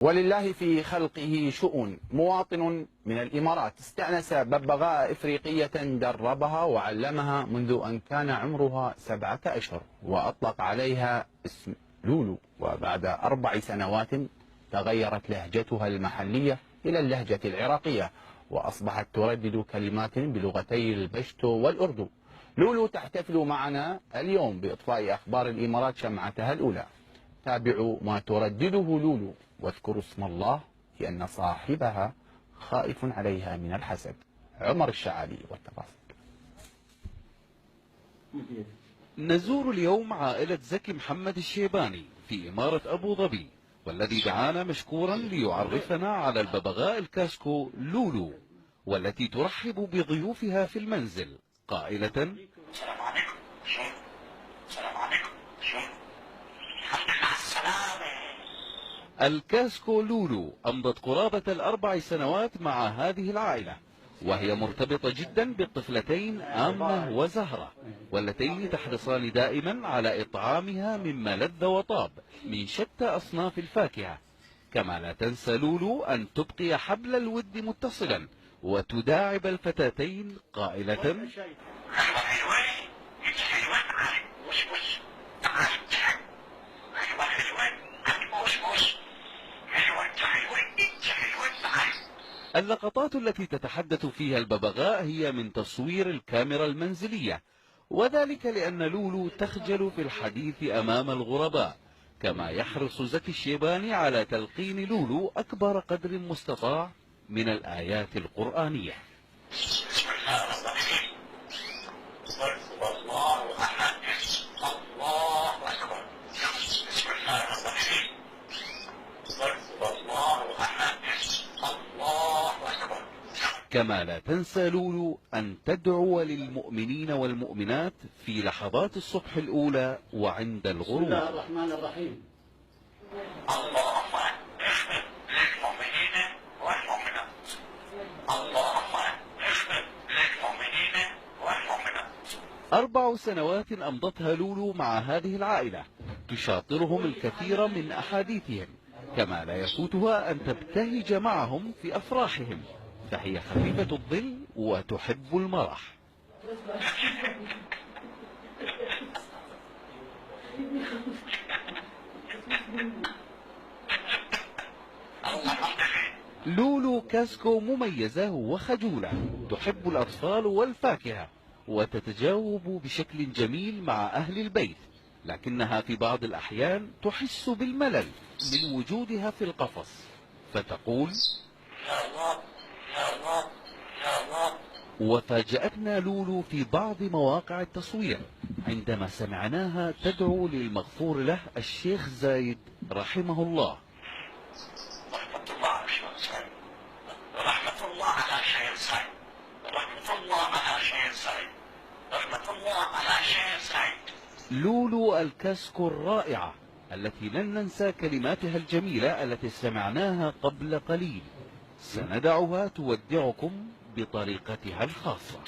ولله في خلقه شؤون. مواطن من الإمارات استأنس ببغاء إفريقية دربها وعلمها منذ أن كان عمرها 7 أشهر، وأطلق عليها اسم لولو، وبعد 4 سنوات تغيرت لهجتها المحلية إلى اللهجة العراقية، وأصبحت تردد كلمات بلغتي البشتو والأردو. لولو تحتفل معنا اليوم بإطفاء أخبار الإمارات شمعتها الأولى. تابعوا ما تردده لولو واذكروا اسم الله، لأن صاحبها خائف عليها من الحسد. عمر الشعالي والتفاصيل. نزور اليوم عائلة زكي محمد الشيباني في إمارة أبو ظبي، والذي دعانا مشكورا ليعرفنا على الببغاء الكاسكو لولو، والتي ترحب بضيوفها في المنزل قائلة: السلام عليكم. السلام عليكم. الحمد لله على السلامة. الكاسكو لولو أمضت قرابة ال4 سنوات مع هذه العائلة، وهي مرتبطة جدا بالطفلتين آمنة وزهرة، واللتين تحرصان دائما على إطعامها مما لذ وطاب من شتى أصناف الفاكهة. كما لا تنسى لولو أن تبقي حبل الود متصلا وتداعب الفتاتين قائلة: اللقطات التي تتحدث فيها الببغاء هي من تصوير الكاميرا المنزلية، وذلك لأن لولو تخجل في الحديث أمام الغرباء. كما يحرص زكي الشيباني على تلقين لولو أكبر قدر مستطاع من الآيات القرآنية. بسم الله الرحمن الرحيم. الله أحد. الله أكبر. بسم الله الرحمن الرحيم. الله أحد. الله أكبر. كما لا تنسى لولو أن تدعو للمؤمنين والمؤمنات في لحظات الصبح الأولى وعند الغروب. بسم الله الرحمن الرحيم. اللهم اغفر للمؤمنين والمؤمنات. اللهم اغفر للمؤمنين والمؤمنات. 4 سنوات أمضتها لولو مع هذه العائلة، تشاطرهم الكثير من أحاديثهم، كما لا يفوتها أن تبتهج معهم في أفراحهم، فهي خفيفة الظل وتحب المرح. لولو كاسكو مميزة وخجولة، تحب الأطفال والفاكهة، وتتجاوب بشكل جميل مع أهل البيت، لكنها في بعض الأحيان تحس بالملل من وجودها في القفص، فتقول: يا الله يا الله يا الله. وفاجأتنا لولو في بعض مواقع التصوير عندما سمعناها تدعو للمغفور له الشيخ زايد رحمه الله. رحمة الله على شيخ زايد. رحمة الله على شيخ زايد. رحمة الله على شيخ زايد. رحمة الله على شيخ زايد. لولو الكاسكو الرائعة التي لن ننسى كلماتها الجميلة التي سمعناها قبل قليل. سندعها تودعكم بطريقتها الخاصة.